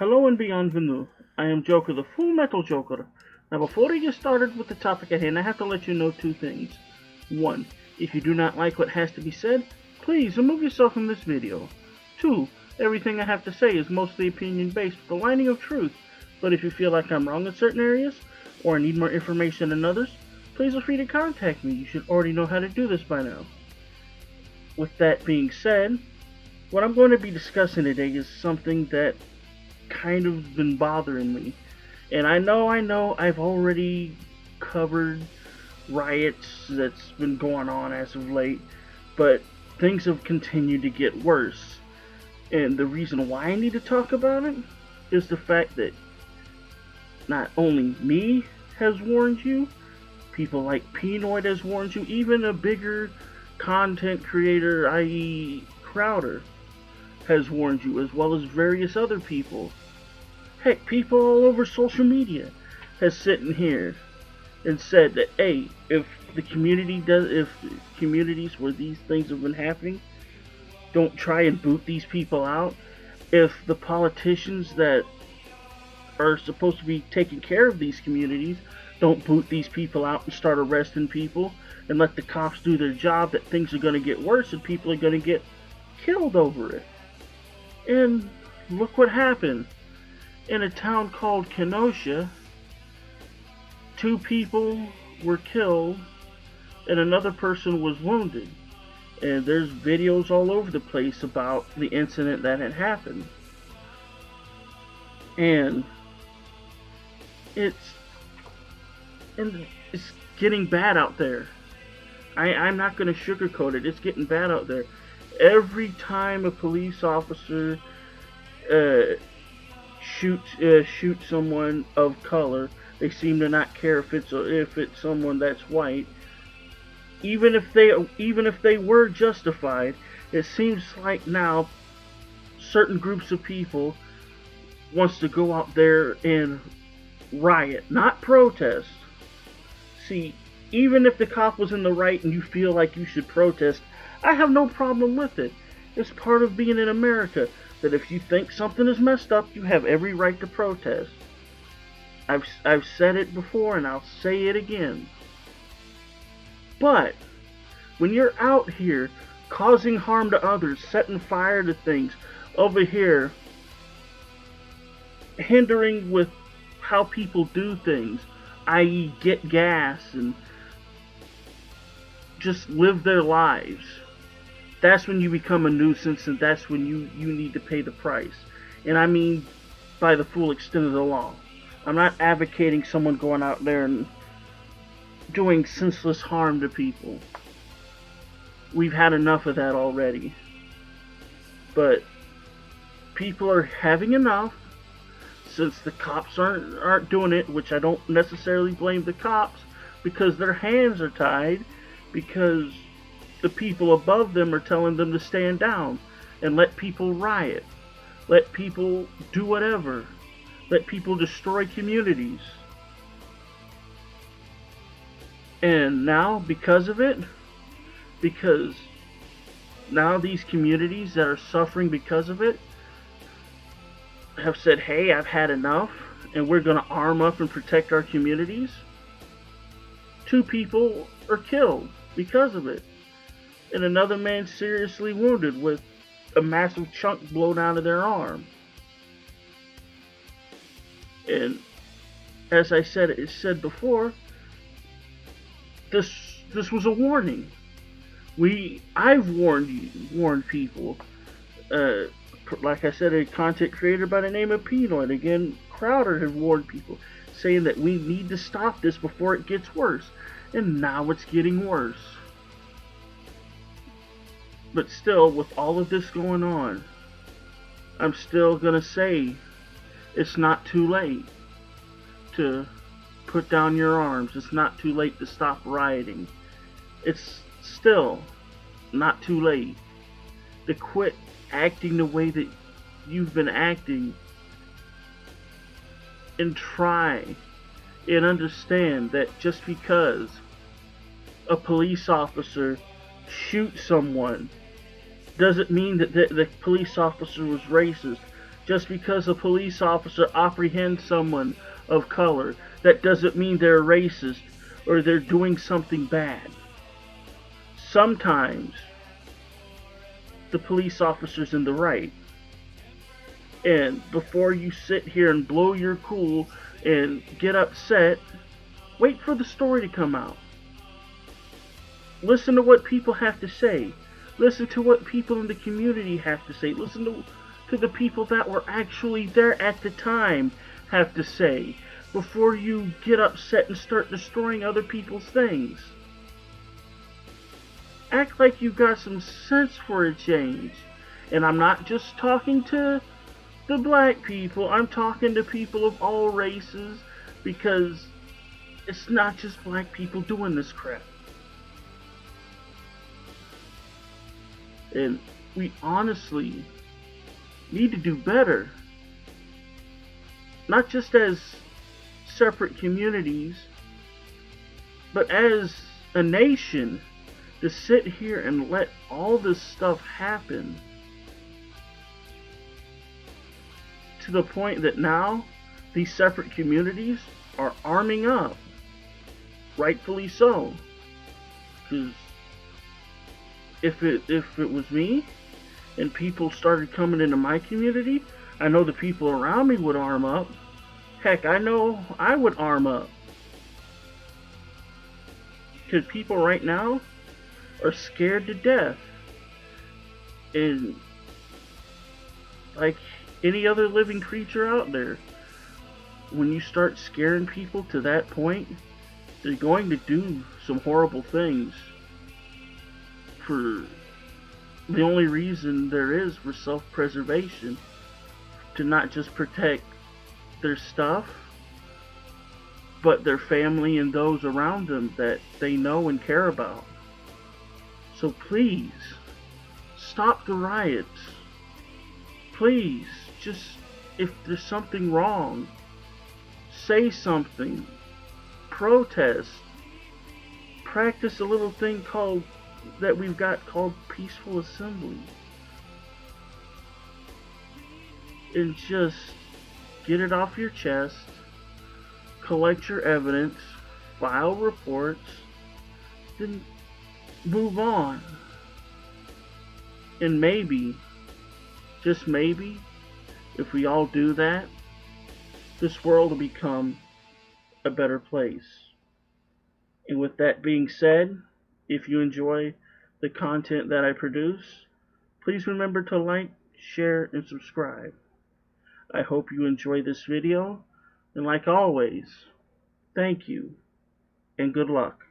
Hello and bienvenue. I am Joker, the Full Metal Joker. Now, before we get started with the topic at hand, I have to let you know two things. One, if you do not like what has to be said, please remove yourself from this video. Two, everything I have to say is mostly opinion based with a lining of truth, but if you feel like I'm wrong in certain areas, or need more information than others, please feel free to contact me. You should already know how to do this by now. With that being said, what I'm going to be discussing today is something that kind of been bothering me. And I know I've already covered riots that's been going on as of late, but things have continued to get worse. And the reason why I need to talk about it is the fact that not only me has warned you, people like Pinoid has warned you, even a bigger content creator, i.e. Crowder, has warned you, as well as various other people. Heck, people all over social media has sitting here and said that, hey, if communities where these things have been happening don't try and boot these people out, if the politicians that are supposed to be taking care of these communities don't boot these people out and start arresting people and let the cops do their job, that things are going to get worse and people are going to get killed over it. And look what happened. In a town called Kenosha, 2 people were killed and another person was wounded. And there's videos all over the place about the incident that had happened. And it's getting bad out there. I'm not going to sugarcoat it. It's getting bad out there. Every time a police officer shoot someone of color, they seem to not care if it's someone that's white. Even if they were justified, it seems like now certain groups of people wants to go out there and riot, not protest. See, even if the cop was in the right and you feel like you should protest, I have no problem with it. It's part of being in America, that if you think something is messed up, you have every right to protest. I've said it before and I'll say it again. But when you're out here causing harm to others, setting fire to things, over here hindering with how people do things, i.e. get gas and just live their lives, that's when you become a nuisance, and that's when you need to pay the price. And I mean by the full extent of the law. I'm not advocating someone going out there and doing senseless harm to people. We've had enough of that already. But people are having enough, since the cops aren't doing it, which I don't necessarily blame the cops, because their hands are tied, because the people above them are telling them to stand down and let people riot, let people do whatever, let people destroy communities. And now, because of it, because now these communities that are suffering because of it have said, hey, I've had enough, and we're going to arm up and protect our communities. 2 people are killed because of it, and another man seriously wounded with a massive chunk blown out of their arm. And as I said before, this was a warning. I've warned people. Like I said, a content creator by the name of Pinoid, again, Crowder, had warned people, saying that we need to stop this before it gets worse. And now it's getting worse. But still, with all of this going on, I'm still gonna say it's not too late to put down your arms. It's not too late to stop rioting. It's still not too late to quit acting the way that you've been acting, and try and understand that just because a police officer shoots someone doesn't mean that the police officer was racist. Just because a police officer apprehends someone of color, that doesn't mean they're racist or they're doing something bad. Sometimes the police officer's in the right. And before you sit here and blow your cool and get upset, wait for the story to come out. Listen to what people have to say. Listen to what people in the community have to say. Listen to the people that were actually there at the time have to say before you get upset and start destroying other people's things. Act like you got some sense for a change. And I'm not just talking to the black people, I'm talking to people of all races, because it's not just black people doing this crap. And we honestly need to do better. Not just as separate communities, but as a nation, to sit here and let all this stuff happen to the point that now these separate communities are arming up. Rightfully so. Because if it was me and people started coming into my community, I know the people around me would arm up. Heck, I know I would arm up. Because people right now are scared to death. And like any other living creature out there, when you start scaring people to that point, they're going to do some horrible things for the only reason there is for self-preservation, to not just protect their stuff, but their family and those around them that they know and care about. So please, stop the riots. Please, just, if there's something wrong, say something. Protest. Practice a little thing that we've got called peaceful assembly. And just get it off your chest, collect your evidence, file reports, then move on. And maybe, just maybe, if we all do that, this world will become a better place. And with that being said, if you enjoy the content that I produce, please remember to like, share, and subscribe. I hope you enjoy this video, and like always, thank you, and good luck.